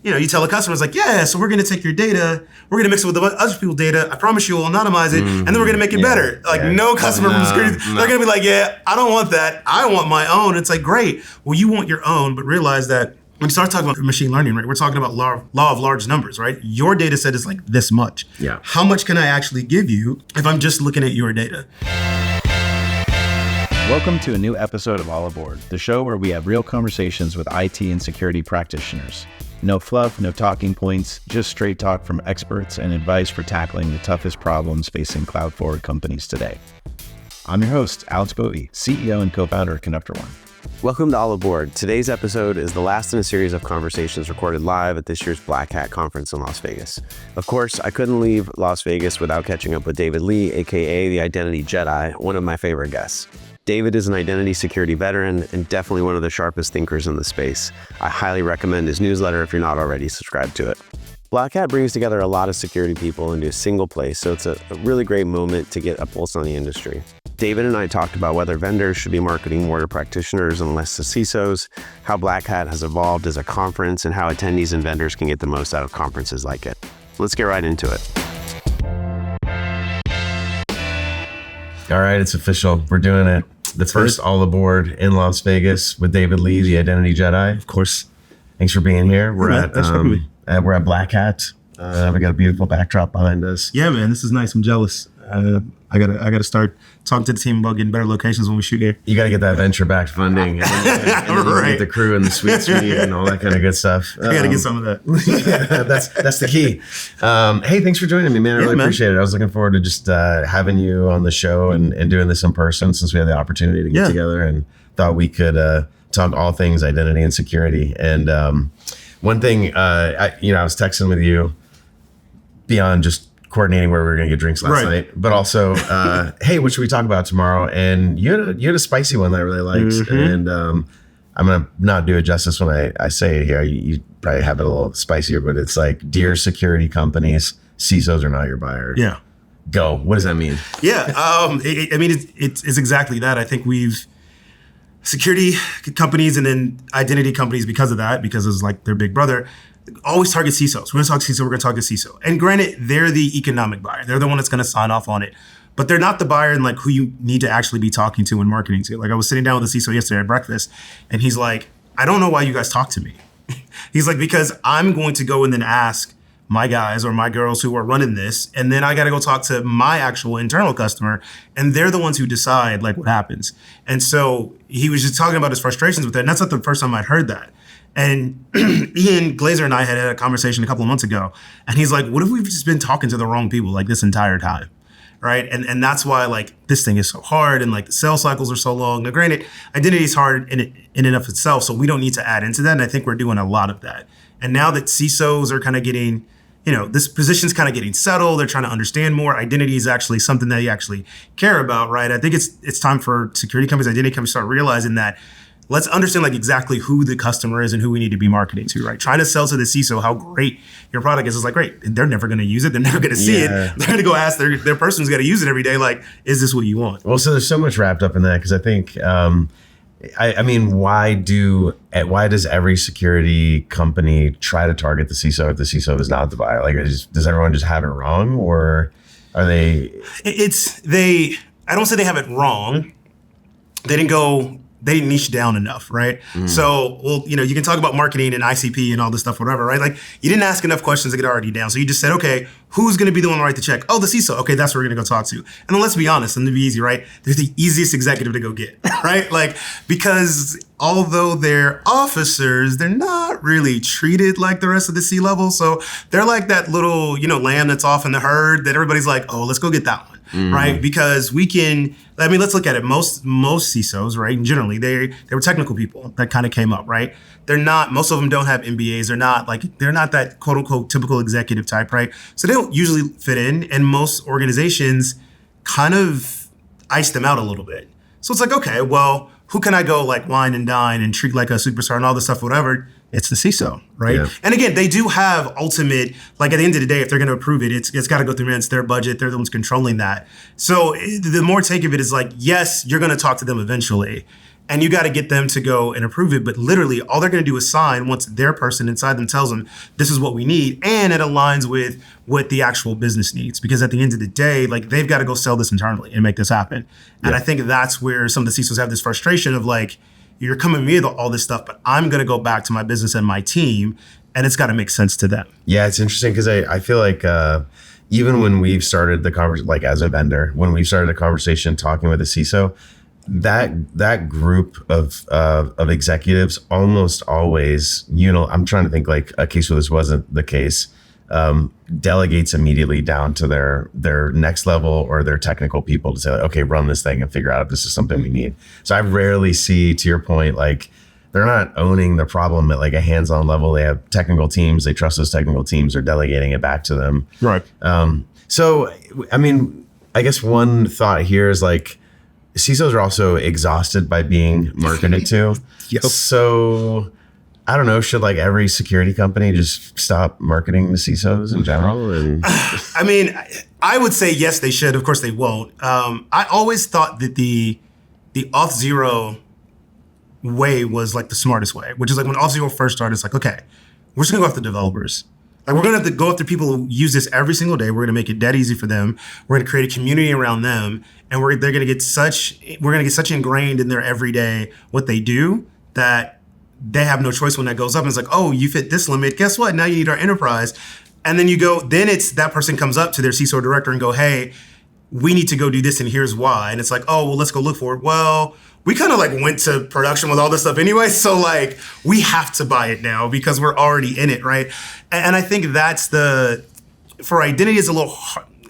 you tell a customer, it's like, yeah, so we're going to take your data, we're going to mix it with other people's data. I promise you we'll anonymize it, and then we're going to make it better. Like no customer from security, they're going to be like, yeah, I don't want that. I want my own. It's like, great. Well, you want your own, but realize that when you start talking about machine learning, right, we're talking about law of large numbers, right? Your data set is like this much. Yeah. How much can I actually give you if I'm just looking at your data? Welcome to a new episode of All Aboard, the show where we have real conversations with IT and security practitioners. No fluff, no talking points, just straight talk from experts and advice for tackling the toughest problems facing cloud-forward companies today. I'm your host, Alex Bowie, CEO and co-founder of Conductor One. Welcome to All Aboard. Today's episode is the last in a series of conversations recorded live at this year's Black Hat conference in Las Vegas. Of course, I couldn't leave Las Vegas without catching up with David Lee, aka the Identity Jedi, one of my favorite guests. David is an identity security veteran and definitely one of the sharpest thinkers in the space. I highly recommend his newsletter if you're not already subscribed to it. Black Hat brings together a lot of security people into a single place, so it's a really great moment to get a pulse on the industry. David and I talked about whether vendors should be marketing more to practitioners and less to CISOs, how Black Hat has evolved as a conference, and how attendees and vendors can get the most out of conferences like it. Let's get right into it. All right, it's official. We're doing it. The first All Aboard in Las Vegas with David Lee, the Identity Jedi. Of course. Thanks for being here. We're at Black Hat. We got a beautiful backdrop behind us. Yeah, man, this is nice. I'm jealous. I gotta start talking to the team about getting better locations when we shoot here. You got to get that venture-backed funding, and then Right. get the crew and the suite and all that kind of good stuff. I gotta get some of that. Yeah, that's the key. Hey, thanks for joining me, man. I really appreciate it. I was looking forward to just having you on the show and doing this in person since we had the opportunity to get together, and thought we could talk all things identity and security. And one thing, I was texting with you beyond just coordinating where we were going to get drinks last night, but also, hey, what should we talk about tomorrow? And you had a spicy one that I really liked, and I'm going to not do it justice when I say it here. You probably have it a little spicier, but it's like, dear security companies, CISOs are not your buyer. Yeah. Go. What does that mean? Yeah. It's exactly that. I think security companies and then identity companies, because it's like their big brother, always target CISOs. We're going to talk CISO, we're going to talk to CISO. And granted, they're the economic buyer. They're the one that's going to sign off on it. But they're not the buyer and like who you need to actually be talking to and marketing to. Like I was sitting down with a CISO yesterday at breakfast, and he's like, I don't know why you guys talk to me. He's like, because I'm going to go and then ask my guys or my girls who are running this, and then I got to go talk to my actual internal customer, and they're the ones who decide like what happens. And so he was just talking about his frustrations with it, and that's not the first time I'd heard that. And Ian Glazer and I had a conversation a couple of months ago, and he's like, what if we've just been talking to the wrong people like this entire time, right? And that's why like this thing is so hard, and like the sales cycles are so long. Now granted, identity is hard in and of itself, so we don't need to add into that, and I think we're doing a lot of that. And now that CISOs are kind of getting, this position's kind of getting settled, they're trying to understand more, identity is actually something that you actually care about, right? I think it's time for security companies, identity companies to start realizing that let's understand like exactly who the customer is and who we need to be marketing to, right? Trying to sell to the CISO how great your product is like, great, they're never going to use it. They're never going to see it. They're going to go ask their person who's got to use it every day, like, is this what you want? Well, so there's so much wrapped up in that, because I think, why does every security company try to target the CISO if the CISO is not the buyer? Like, does everyone just have it wrong, or are they? I don't say they have it wrong. They didn't niche down enough, right? So, you can talk about marketing and ICP and all this stuff, whatever, right? Like, you didn't ask enough questions to get already down. So you just said, okay, who's going to be the one to write the check? Oh, the CISO. Okay, that's where we're going to go talk to. And then let's be honest, and to be easy, right? They're the easiest executive to go get, right? Like, because although they're officers, they're not really treated like the rest of the C-level. So they're like that little, lamb that's off in the herd that everybody's like, oh, let's go get that one. Right? Because let's look at it. Most CISOs, right? And generally they were technical people that kind of came up, right? Most of them don't have MBAs. They're not that quote unquote typical executive type, right? So they don't usually fit in. And most organizations kind of ice them out a little bit. So it's like, okay, well, who can I go like wine and dine and treat like a superstar and all this stuff, whatever? It's the CISO, right? Yeah. And again, they do have ultimate, like at the end of the day, if they're going to approve it, it's got to go through, it's their budget. They're the ones controlling that. So the more take of it is like, yes, you're going to talk to them eventually. and you got to get them to go and approve it. But literally all they're going to do is sign once their person inside them tells them this is what we need. And it aligns with what the actual business needs, because at the end of the day, like, they've got to go sell this internally and make this happen. And I think that's where some of the CISOs have this frustration of like, you're coming to me with all this stuff, but I'm going to go back to my business and my team, and it's got to make sense to them. Yeah, it's interesting because I feel like even when we've started the conversation, like as a vendor, when we've started a conversation talking with a CISO, that group of executives almost always, I'm trying to think like a case where this wasn't the case, delegates immediately down to their next level or their technical people to say, like, okay, run this thing and figure out if this is something we need. So I rarely see, to your point, like, they're not owning the problem at like a hands-on level. They have technical teams. They trust those technical teams. They're delegating it back to them. Right. So, I mean, I guess one thought here is like, CISOs are also exhausted by being marketed to. Yep. So I don't know, should like every security company just stop marketing the CISOs in general? And I mean, I would say yes, they should. Of course they won't. I always thought that the Auth0 way was like the smartest way, which is like when Auth0 first started, it's like, okay, we're just gonna go after developers. Like, we're gonna have to go after people who use this every single day. We're gonna make it dead easy for them. We're gonna create a community around them, and we're gonna get such ingrained in their everyday what they do that they have no choice when that goes up. And it's like, oh, you fit this limit. Guess what? Now you need our enterprise. And then it's that person comes up to their CISO director and go, hey, we need to go do this, and here's why. And it's like, oh, well, let's go look for it. Well, we kind of like went to production with all this stuff anyway. So like, we have to buy it now because we're already in it, right? And I think that's for identity is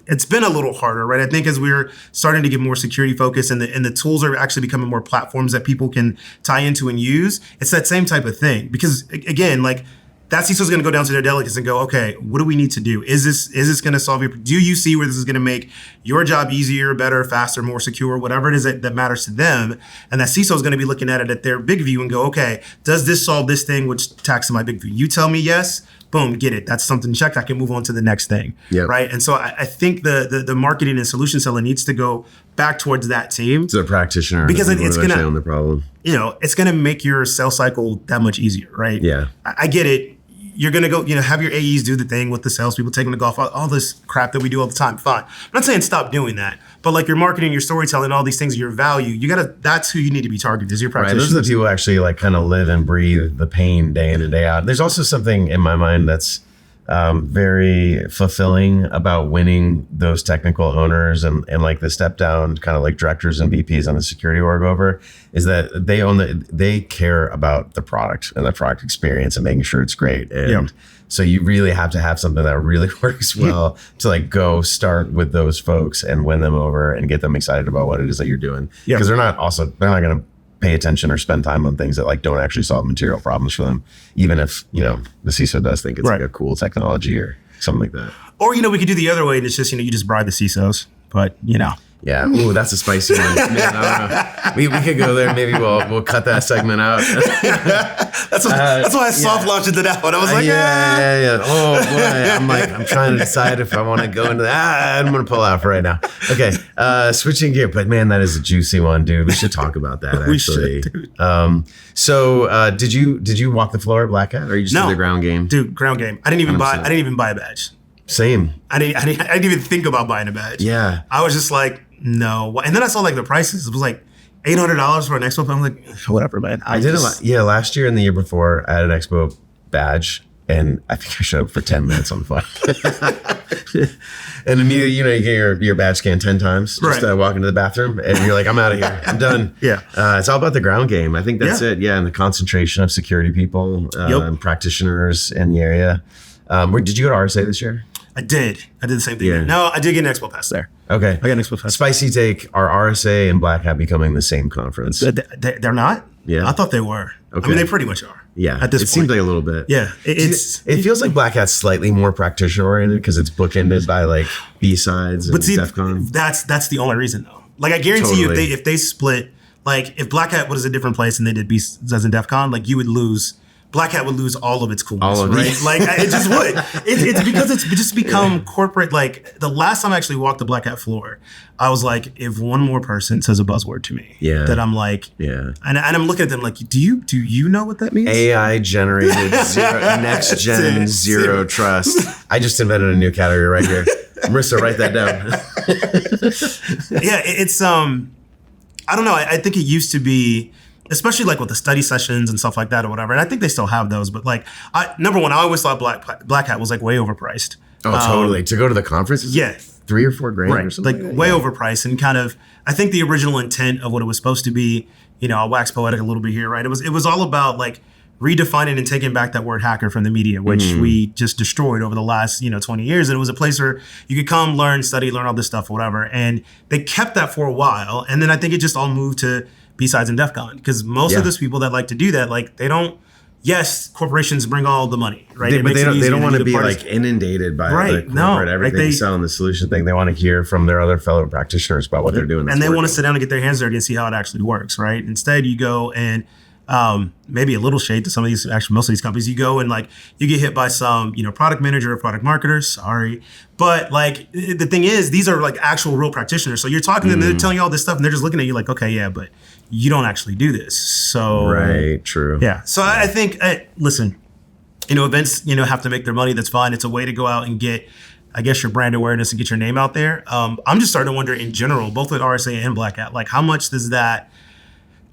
it's been a little harder, right? I think as we're starting to get more security focused and the tools are actually becoming more platforms that people can tie into and use, it's that same type of thing. Because again, like, that CISO is going to go down to their delegates and go, okay, what do we need to do? Is this going to solve do you see where this is going to make your job easier, better, faster, more secure, whatever it is that matters to them? And that CISO is going to be looking at it at their big view and go, okay, does this solve this thing which taxes my big view? You tell me yes, boom, get it. That's something checked. I can move on to the next thing, right? And so I think the marketing and solution selling needs to go back towards that team. To the practitioner. Because it's going to own the problem. It's going to make your sales cycle that much easier, right? Yeah. I get it. You're going to go, have your AEs do the thing with the salespeople, taking the golf, all this crap that we do all the time. Fine. I'm not saying stop doing that, but like your marketing, your storytelling, all these things, your value, that's who you need to be targeted, is your practitioners. Right. Those are the people who actually like kind of live and breathe the pain day in and day out. There's also something in my mind that's very fulfilling about winning those technical owners and like the step down kind of like directors and VPs on the security org over, is that they care about the product and the product experience and making sure it's great. And so you really have to have something that really works well to like go start with those folks and win them over and get them excited about what it is that you're doing. Because they're not going to pay attention or spend time on things that like don't actually solve material problems for them, even if the CISO does think it's like a cool technology or something like that. Or we could do the other way, and it's just you just bribe the CISOs, but Yeah. Ooh, that's a spicy one. Man, I don't know. We could go there. Maybe we'll cut that segment out. That's why I soft launched into that one. I was like, yeah. Oh boy, I'm trying to decide if I want to go into that. I'm gonna pull out for right now. Okay, switching gear, but man, that is a juicy one, dude. We should talk about that. Actually, we should, dude. So did you walk the floor at Black Hat, or you just did the ground game? Dude, ground game. I didn't even buy a badge. Same. I didn't even think about buying a badge. Yeah. I was just like, no. And then I saw like the prices. It was like $800 for an Expo. I'm like, whatever, man. I did last year and the year before, I had an Expo badge, and I think I showed up for 10 minutes on the flight. And immediately, you get your badge scanned 10 times. Just walk into the bathroom, and you're like, I'm out of here. I'm done. Yeah. It's all about the ground game. I think that's it. Yeah, and the concentration of security people and practitioners in the area. Did you go to RSA this year? I did the same thing. Yeah. No, I did get an Expo Pass there. Okay. I got an Expo Pass. Spicy take, are RSA and Black Hat becoming the same conference? They're not? Yeah. I thought they were. Okay. I mean, they pretty much are. Yeah. At this point. It seems like a little bit. Yeah. It feels like Black Hat's slightly more practitioner oriented because it's bookended by like B-sides and DEF CON. That's the only reason though. Like I guarantee you if they split, like if Black Hat was a different place and they did B-sides and DEF CON, like you would lose Black Hat would lose all of its coolness, All of right? these. Like it just would. It's because it's just become corporate. Like the last time I actually walked the Black Hat floor, I was like, if one more person says a buzzword to me, that I'm like, and I'm looking at them like, do you know what that means? AI generated next gen zero trust. I just invented a new category right here. Marissa, write that down. It's I don't know. I think it used to be, especially like with the study sessions and stuff like that or whatever. And I think they still have those. But like, number one, I always thought Black Hat was like way overpriced. Oh, totally. To go to the conference? Yeah. $3 or $4 grand or something? Like way overpriced, and kind of, I think the original intent of what it was supposed to be, I'll wax poetic a little bit here, right? It was all about like redefining and taking back that word hacker from the media, which we just destroyed over the last, 20 years. And it was a place where you could come, learn, study, learn all this stuff, whatever. And they kept that for a while. And then I think it just all moved to B-Sides and DEF CON, because most of those people that like to do that, like they don't, yes, corporations bring all the money, right? But they don't want to be like inundated by the corporate everything selling the solution thing. They want to hear from their other fellow practitioners about what they're doing. And they want to sit down and get their hands dirty and see how it actually works, right? Instead, you go and maybe a little shade to some of these, actually most of these companies, you go and like you get hit by some, product manager or product marketer, sorry. But like the thing is, these are like actual real practitioners. So you're talking to them, they're telling you all this stuff and they're just looking at you like, okay, yeah, but you don't actually do this. So right, true. Yeah. So I think, listen, events, have to make their money. That's fine. It's a way to go out and get, I guess, your brand awareness and get your name out there. I'm just starting to wonder in general, both with RSA and Black Hat, like how much does that,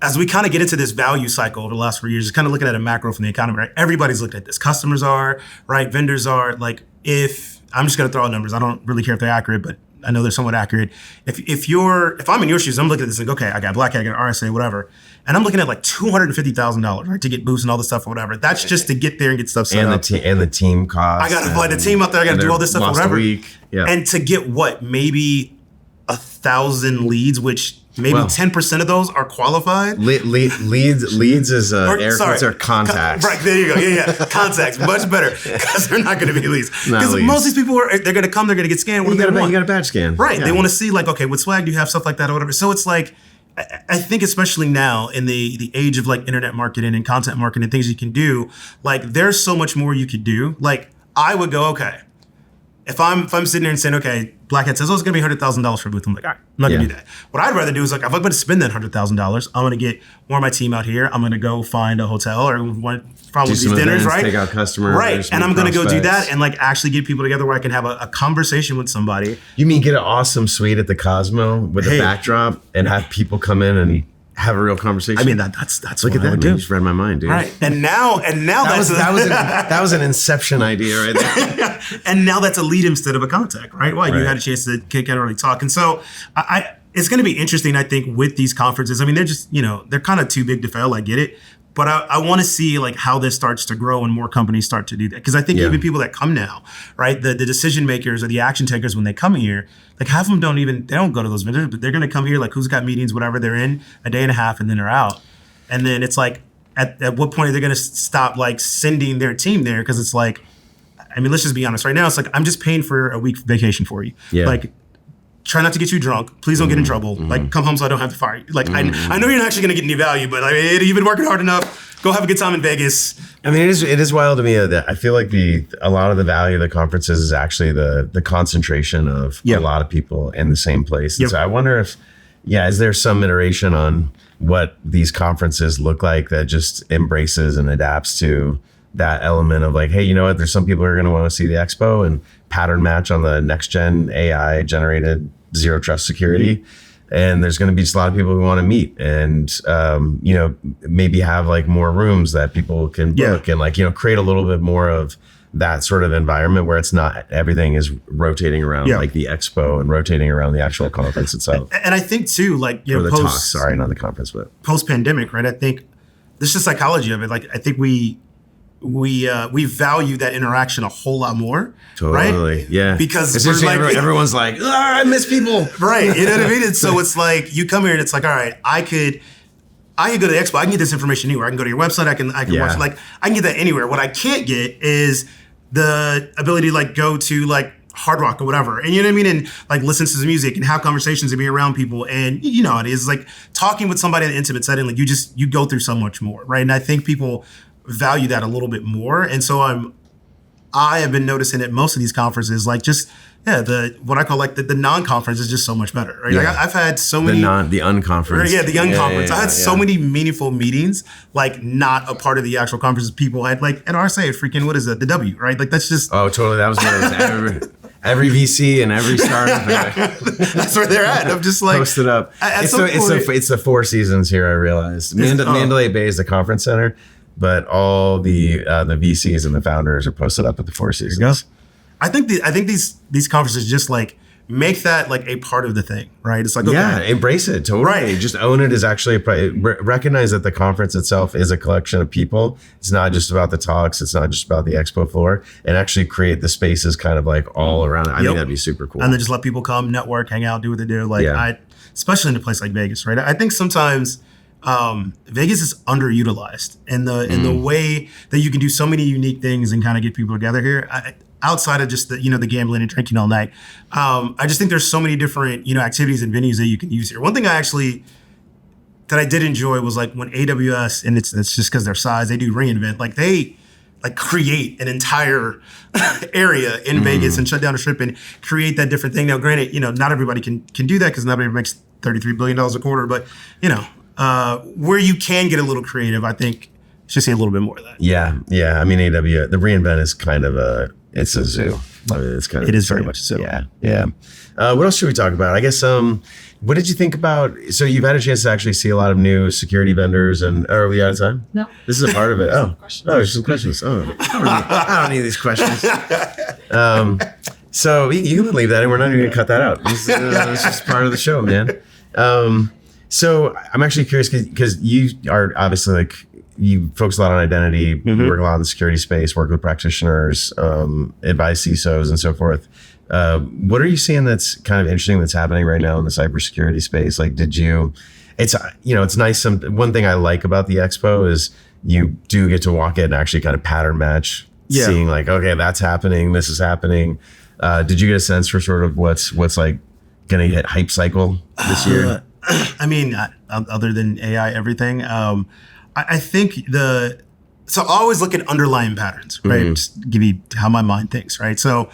as we kind of get into this value cycle over the last 4 years, just kind of looking at a macro from the economy, right? Everybody's looking at this. Customers are, right? Vendors are. Like, if I'm just going to throw out numbers, I don't really care if they're accurate, but I know they're somewhat accurate. If I'm in your shoes, I'm looking at this like, okay, I got Black Hat, I got RSA, whatever, and I'm looking at like $250,000, right, to get boosts and all this stuff or whatever. That's just to get there and get stuff set up. And the team costs. I got to fly the team out there. I got to do all this stuff, or whatever. And to get what, maybe 1,000 leads, which maybe 10% of those are qualified. Leads is air quotes are contacts. Right, there you go. Yeah. Contacts, much better, because they're not going to be leads. Because most of these people they're going to come, they're going to get scanned. What do they want? You got a badge scan. Right. Yeah. They want to see like, okay, what swag do you have, stuff like that or whatever. So it's like, I think especially now in the age of like internet marketing and content marketing and things you can do, like there's so much more you could do. Like I would go, okay, if I'm sitting there and saying, okay, Black Hat says, oh, it's going to be $100,000 for a booth. I'm like, all right, I'm not going to do that. What I'd rather do is like, if I'm going to spend that $100,000, I'm going to get more of my team out here. I'm going to go find a hotel or from one of these dinners, right? Take out customers. Right. And I'm going to go do that and like actually get people together where I can have a conversation with somebody. You mean get an awesome suite at the Cosmo with a backdrop and have people come in and have a real conversation? I mean, that's look what at I would that. do. You just read my mind, dude. Right. And now that was an inception idea right there. And now that's a lead instead of a contact, right? Well, you had a chance to kick out early talk. And so it's going to be interesting, I think, with these conferences. I mean, they're just, they're kind of too big to fail. I get it. But I want to see like how this starts to grow and more companies start to do that. Because I think even people that come now, right, the decision makers or the action takers when they come here, like half of them they don't go to those vendors, but they're going to come here like who's got meetings, whatever. They're in a day and a half and then they're out. And then it's like, at what point are they going to stop like sending their team there? Because it's like, I mean, let's just be honest. Right now, it's like I'm just paying for a week vacation for you. Yeah. Like, try not to get you drunk. Please don't get in trouble. Like, come home so I don't have to fire you. Like, I know you're not actually going to get any value, but I mean, you've been working hard enough. Go have a good time in Vegas. I mean, it is wild to me that I feel like a lot of the value of the conferences is actually the concentration of a lot of people in the same place. And so I wonder if, is there some iteration on what these conferences look like that just embraces and adapts to that element of like, hey, you know what? There's some people who are going to want to see the expo and pattern match on the next gen AI generated zero trust security. And there's going to be just a lot of people who want to meet and, maybe have like more rooms that people can book and like, create a little bit more of that sort of environment where it's not everything is rotating around like the expo and rotating around the actual conference itself. And I think too, like, or the talk, sorry, not the conference, but post pandemic, right? I think this is the psychology of it. Like, I think we value that interaction a whole lot more. Totally. Right? Yeah. Because it's like, everyone's like, I miss people. Right. You know what I mean? And so it's like you come here and it's like, all right, I could go to the expo. I can get this information anywhere. I can go to your website. I can watch, like, I can get that anywhere. What I can't get is the ability to like go to like Hard Rock or whatever. And you know what I mean? And like listen to some music and have conversations and be around people. And it is like talking with somebody in an intimate setting, like you go through so much more. Right. And I think people value that a little bit more. And so I have been noticing at most of these conferences, like just what I call like the non-conference is just so much better, right? Yeah. Like I've had so many the unconference. Yeah, the unconference. I had so many meaningful meetings, like not a part of the actual conferences. People had like at RSA, freaking what is that? The W, right? Like that's just Totally. That was one of those every VC and every startup. That's where they're at. I'm just like posted up. It's the Four Seasons here. I realized Mandalay Bay is the conference center, but all the VCs and the founders are posted up at the Four Seasons. I think these conferences just like make that like a part of the thing, right? It's like, okay, embrace it. Totally. Right. Just own it as actually recognize that the conference itself is a collection of people. It's not just about the talks. It's not just about the expo floor, and actually create the spaces kind of like all around it. I think that'd be super cool. And then just let people come, network, hang out, do what they do. Like especially in a place like Vegas, right? I think sometimes Vegas is underutilized in the way that you can do so many unique things and kind of get people together here. Outside of just the gambling and drinking all night, I just think there's so many different activities and venues that you can use here. One thing that I did enjoy was like when AWS, and it's just because their size, they do reInvent, like they like create an entire area in Vegas and shut down a strip and create that different thing. Now, granted, not everybody can do that because not everybody makes $33 billion a quarter, but where you can get a little creative, I think should see a little bit more of that. Yeah. I mean, AWS, the reInvent is kind of it's a zoo. I mean, it is very much a zoo. Yeah. What else should we talk about? I guess, what did you think about, so you've had a chance to actually see a lot of new security vendors are we out of time? No. This is a part of it. There's some questions. I don't need these questions. So you can leave that and we're not even gonna cut that out. It's just part of the show, man. So I'm actually curious because you are obviously like, you focus a lot on identity, work a lot in the security space, work with practitioners, advise CISOs and so forth. What are you seeing that's kind of interesting that's happening right now in the cybersecurity space? Like, it's nice. One thing I like about the expo is you do get to walk in and actually kind of pattern match, seeing like, okay, that's happening, this is happening. Did you get a sense for sort of what's like going to hit hype cycle this year? I mean, other than AI, everything. I think so I always look at underlying patterns, right? Just give you how my mind thinks, right? So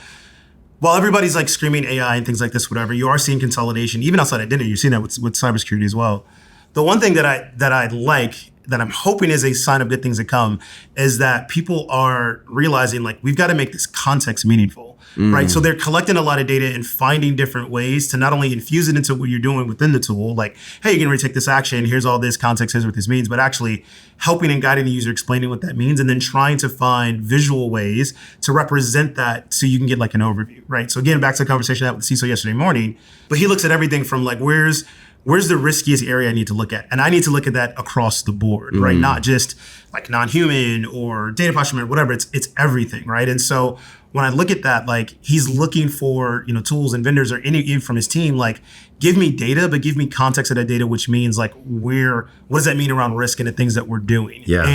while everybody's like screaming AI and things like this, whatever, you are seeing consolidation, even outside identity. You're seeing that with cybersecurity as well. The one thing that I like, that I'm hoping is a sign of good things to come, is that people are realizing like we've got to make this context meaningful, right? So they're collecting a lot of data and finding different ways to not only infuse it into what you're doing within the tool, like, hey, you're going to take this action, here's all this context, here's what this means, but actually helping and guiding the user, explaining what that means, and then trying to find visual ways to represent that so you can get like an overview, right? So again, back to the conversation I had with the CISO yesterday morning, but he looks at everything from like, where's the riskiest area I need to look at? And I need to look at that across the board, right? Not just like non-human or data posture, whatever, it's everything, right? And so when I look at that, like he's looking for, tools and vendors or any from his team, like give me data, but give me context of that data, which means like what does that mean around risk and the things that we're doing? Yeah.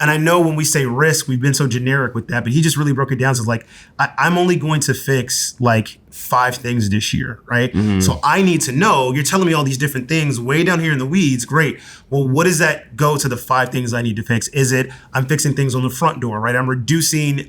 And I know when we say risk, we've been so generic with that, but he just really broke it down. So like, I'm only going to fix like 5 things this year, right? So I need to know, you're telling me all these different things way down here in the weeds. Great. Well, what does that go to the 5 things I need to fix? Is it, I'm fixing things on the front door, right? I'm reducing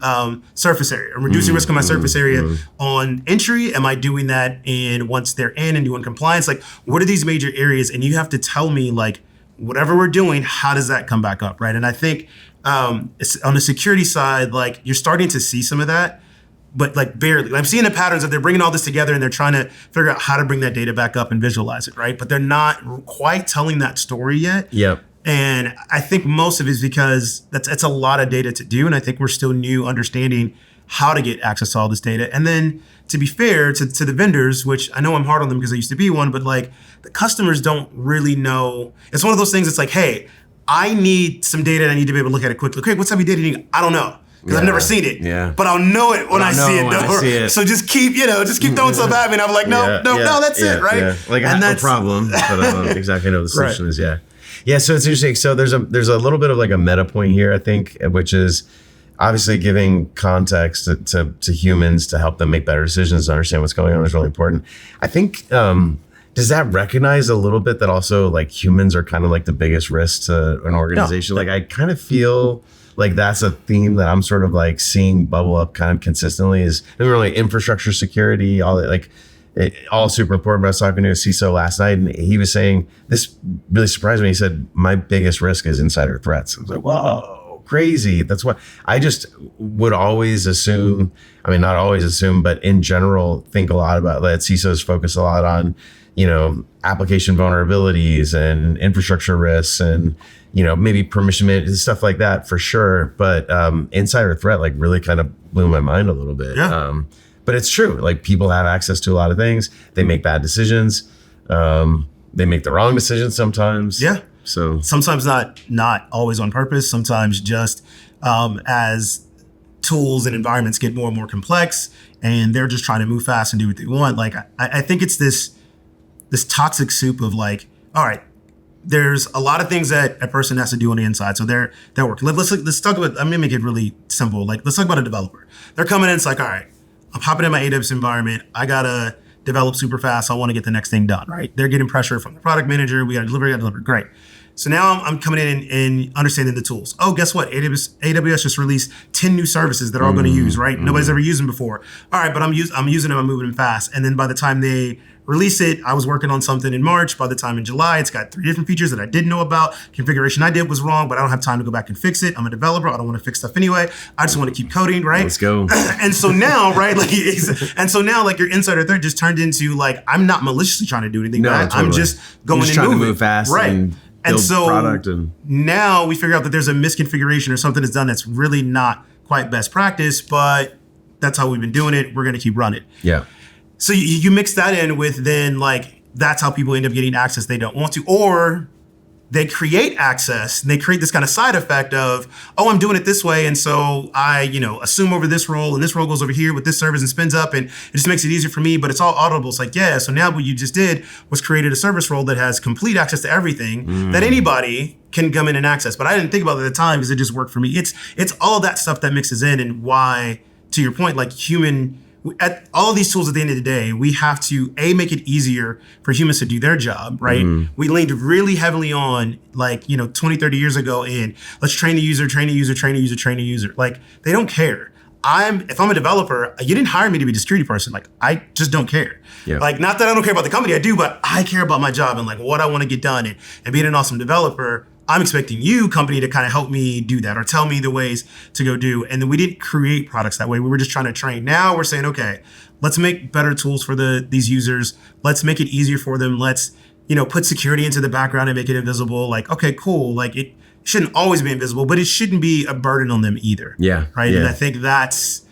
surface area. I'm reducing risk on my surface area on entry. Am I doing that once they're in and doing compliance? Like, what are these major areas? And you have to tell me like, whatever we're doing, how does that come back up, right? And I think it's on the security side, like you're starting to see some of that, but like barely. I'm seeing the patterns that they're bringing all this together and they're trying to figure out how to bring that data back up and visualize it, right? But they're not quite telling that story yet. Yep. And I think most of it is because it's a lot of data to do. And I think we're still new understanding how to get access to all this data. And then to be fair to the vendors, which I know I'm hard on them because I used to be one, but like the customers don't really know. It's one of those things. It's like, hey, I need some data and I need to be able to look at it quickly. Okay, what type of data do you need? I don't know because I've never seen it. Yeah. But I'll know it when I see it. So just keep throwing stuff at me. And I'm like, no, that's it, right? Yeah. Like I have no problem, but I don't exactly know what the solution is. Yeah. Yeah. So it's interesting. So there's a little bit of like a meta point here, I think, which is obviously giving context to humans to help them make better decisions and understand what's going on is really important. I think does that recognize a little bit that also like humans are kind of like the biggest risk to an organization? Like I kind of feel like that's a theme that I'm sort of like seeing bubble up kind of consistently is really infrastructure security, all that, like all super important. But I was talking to a CISO last night and he was saying, this really surprised me. He said, my biggest risk is insider threats. I was like, whoa, crazy. That's what I just would always assume. I mean, not always assume, but in general, think a lot about that. CISOs focus a lot on, application vulnerabilities and infrastructure risks and, maybe permission and stuff like that for sure. But insider threat like really kind of blew my mind a little bit. Yeah. But it's true. Like people have access to a lot of things. They make bad decisions. They make the wrong decisions sometimes. Yeah. So sometimes not always on purpose. Sometimes just as tools and environments get more and more complex, and they're just trying to move fast and do what they want. Like I think it's this toxic soup of like, all right, there's a lot of things that a person has to do on the inside. So they're working. Let's talk about. I'm gonna make it really simple. Like let's talk about a developer. They're coming in. It's like, all right, I'm hopping in my AWS environment. I gotta develop super fast. I want to get the next thing done, right? They're getting pressure from the product manager. We gotta deliver. Great. So now I'm coming in and understanding the tools. Oh, guess what? AWS just released 10 new services that are all going to use, right? Nobody's ever used them before. All right, but I'm using them. I'm moving them fast. And then by the time they release it, I was working on something in March. By the time in July, it's got 3 different features that I didn't know about. Configuration I did was wrong, but I don't have time to go back and fix it. I'm a developer. I don't want to fix stuff anyway. I just want to keep coding, right? Let's go. And so now, right? Like your insider threat just turned into like, I'm not maliciously trying to do anything. No, right? totally. I'm just going and trying moving. to move fast, right? And so product and now we figure out that there's a misconfiguration or something that's done that's really not quite best practice, but that's how we've been doing it. We're going to keep running. Yeah. So you mix that in with then like, that's how people end up getting access they don't want to, or they create access and they create this kind of side effect of, oh, I'm doing it this way. And so I, assume over this role and this role goes over here with this service and spins up and it just makes it easier for me, but it's all auditable. It's like, yeah. So now what you just did was created a service role that has complete access to everything that anybody can come in and access. But I didn't think about it at the time because it just worked for me. It's all that stuff that mixes in and why, to your point, like at all of these tools at the end of the day, we have to make it easier for humans to do their job, right? We leaned really heavily on 20, 30 years ago in let's train the user. Like they don't care. If I'm a developer, you didn't hire me to be a security person. Like I just don't care. Yeah. Like not that I don't care about the company, I do, but I care about my job and like what I want to get done and being an awesome developer. I'm expecting you, company, to kind of help me do that or tell me the ways to go do. And then we didn't create products that way. We were just trying to train. Now we're saying, okay, let's make better tools for these users. Let's make it easier for them. Let's, put security into the background and make it invisible. Like, okay, cool. Like it shouldn't always be invisible, but it shouldn't be a burden on them either. Yeah. Right. Yeah. And I think that's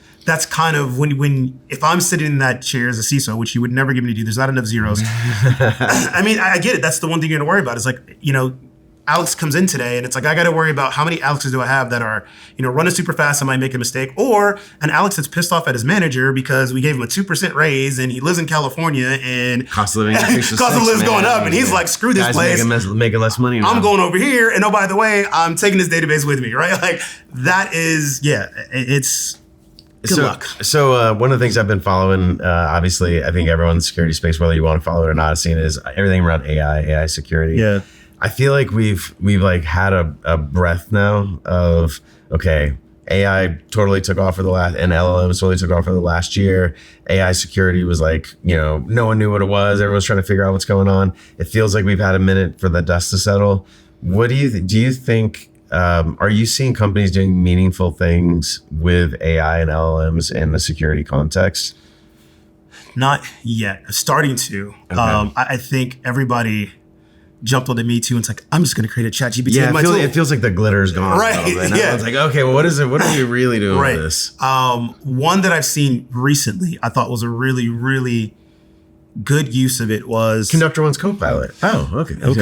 kind of when if I'm sitting in that chair as a CISO, which you would never give me to do, there's not enough zeros. I mean, I get it. That's the one thing you're going to worry about is like, Alex comes in today and it's like, I got to worry about how many Alexes do I have that are, running super fast and might make a mistake, or an Alex that's pissed off at his manager because we gave him a 2% raise and he lives in California and cost of living is going up and he's like, screw this place. Making less money now. I'm going over here. And oh, by the way, I'm taking this database with me, right? Like that is, it's good luck. So one of the things I've been following, obviously, I think everyone in the security space, whether you want to follow it or not, is seeing is everything around AI security. Yeah. I feel like we've like had a breath now of, okay, AI totally took off and LLMs totally took off for the last year. AI security was like, no one knew what it was. Everyone's trying to figure out what's going on. It feels like we've had a minute for the dust to settle. What do you think, are you seeing companies doing meaningful things with AI and LLMs in the security context? Not yet. Starting to. Okay. I think everybody jumped onto me too and it's like, I'm just going to create a chat GPT. Yeah, it feels like the glitter's gone. Right. Yeah. It's like, okay, well, what is it? What are we really doing with this? One that I've seen recently, I thought was a really, really good use of it was Conductor One's Copilot. Oh, okay. Okay.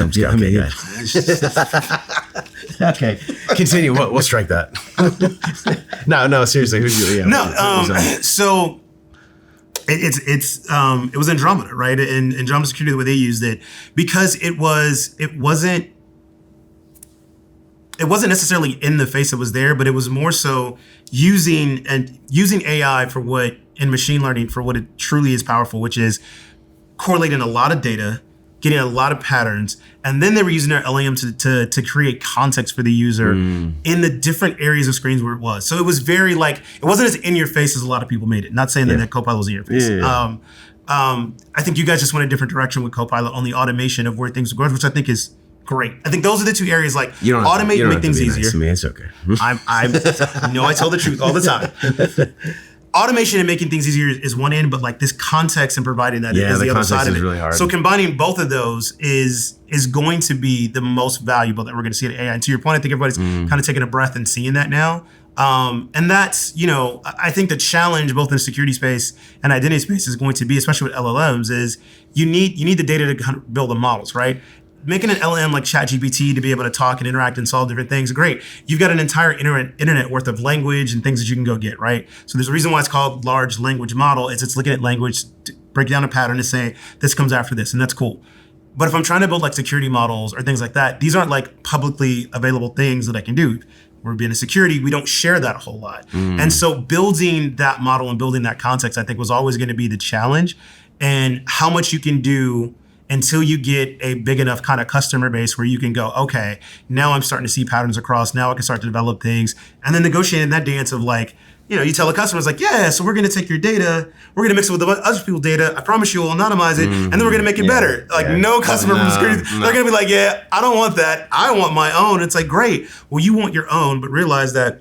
Continue. We'll strike that. No, seriously. So it was Andromeda, right? In Andromeda Security, the way they used it, because it wasn't necessarily in the face that was there, but it was more so using AI and machine learning for what it truly is powerful, which is correlating a lot of data getting a lot of patterns, and then they were using their LLM to create context for the user in the different areas of screens where it was. So it was very like, it wasn't as in your face as a lot of people made it. Not saying that Copilot was in your face. I think you guys just went a different direction with Copilot on the automation of where things go, which I think is great. I think those are the two areas, like automate and make things easier. Nice to me. It's okay. I tell the truth all the time. Automation and making things easier is one end, but like this context and providing that is the other side of it. Really hard. So combining both of those is going to be the most valuable that we're going to see in AI. And to your point, I think everybody's kind of taking a breath and seeing that now. And that's, I think the challenge both in the security space and identity space is going to be, especially with LLMs, is you need the data to kind of build the models, right? Making an LLM like ChatGPT to be able to talk and interact and solve different things, great. You've got an entire internet worth of language and things that you can go get, right? So there's a reason why it's called large language model, is it's looking at language, break down a pattern to say, this comes after this, and that's cool. But if I'm trying to build like security models or things like that, these aren't like publicly available things that I can do. We're being a security, we don't share that a whole lot. And so building that model and building that context, I think was always going to be the challenge, and how much you can do until you get a big enough kind of customer base where you can go, okay, now I'm starting to see patterns across, now I can start to develop things, and then negotiating that dance of like, you tell a customer, it's like, yeah, so we're going to take your data, we're going to mix it with other people's data, I promise you we'll anonymize it, and then we're going to make it better. Like no customer from security, they're going to be like, yeah, I don't want that, I want my own. It's like, great, well, you want your own, but realize that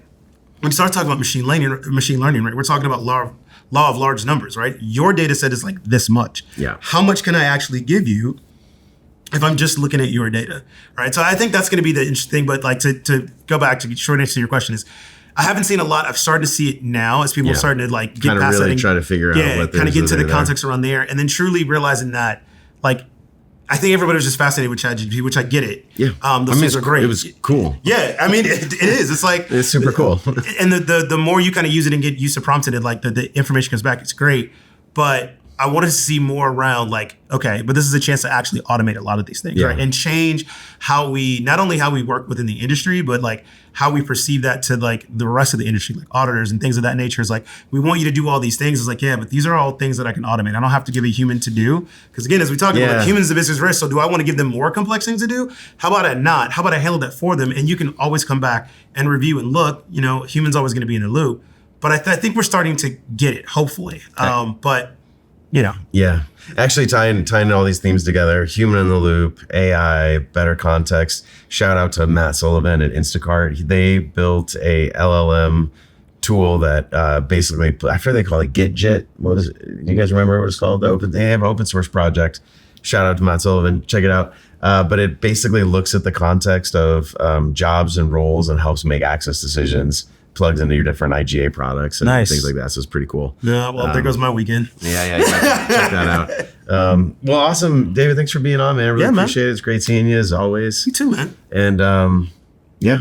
when you start talking about machine learning, right, we're talking about law of large numbers, right? Your data set is like this much. Yeah. How much can I actually give you if I'm just looking at your data, right? So I think that's going to be the interesting thing. But like to go back to short answer to your question is, I haven't seen a lot. I've started to see it now as people are starting to like get past really that. Try to figure out what kind of get into the context around there, and then truly realizing that, like, I think everybody was just fascinated with ChatGPT, which I get it. Yeah, those things are great. It was cool. Yeah, I mean, it is. It's like it's super cool. And the more you kind of use it and get used to prompting it, like the information comes back, it's great. But I wanted to see more around like, okay, but this is a chance to actually automate a lot of these things, right? And change not only how we work within the industry, but like how we perceive that to like the rest of the industry, like auditors and things of that nature. Is like, we want you to do all these things. It's like, yeah, but these are all things that I can automate. I don't have to give a human to do. Because again, as we talk about, like, humans is a business risk. So do I want to give them more complex things to do? How about I not? How about I handle that for them? And you can always come back and review and look, humans always going to be in the loop. But I think we're starting to get it, hopefully. But yeah, actually tying all these themes together, human in the loop, AI, better context. Shout out to Matt Sullivan at Instacart. They built a LLM tool that basically, I forget they call it GitJet. What is it? You guys remember what it's called? They have an open source project. Shout out to Matt Sullivan. Check it out. But it basically looks at the context of jobs and roles and helps make access decisions. Plugs into your different IGA products and things like that. So it's pretty cool. Yeah, well, there goes my weekend. Yeah, check that out. Well, awesome. David, thanks for being on, man. I really appreciate it. It's great seeing you as always. You too, man. And I'll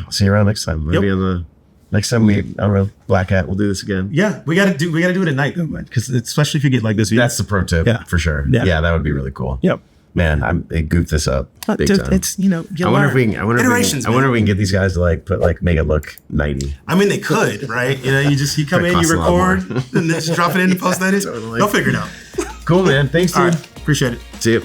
see you around next time. Maybe on the next time I don't know, Black Hat, we'll do this again. Yeah, we gotta do it at night though, man. Because especially if you get like this. That's the pro tip for sure. Yeah, that would be really cool. Yep. Man, they goofed this up big time. It's I wonder if we can get these guys to make it look nighty. I mean, they could, right? You come in, you record, and then just drop it in and post that in. Totally. They'll figure it out. Cool, man. Thanks, dude. All right. Appreciate it. See you.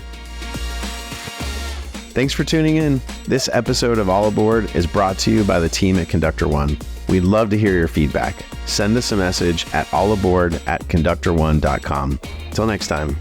Thanks for tuning in. This episode of All Aboard is brought to you by the team at Conductor One. We'd love to hear your feedback. Send us a message at allaboard@conductor1.com. Till next time.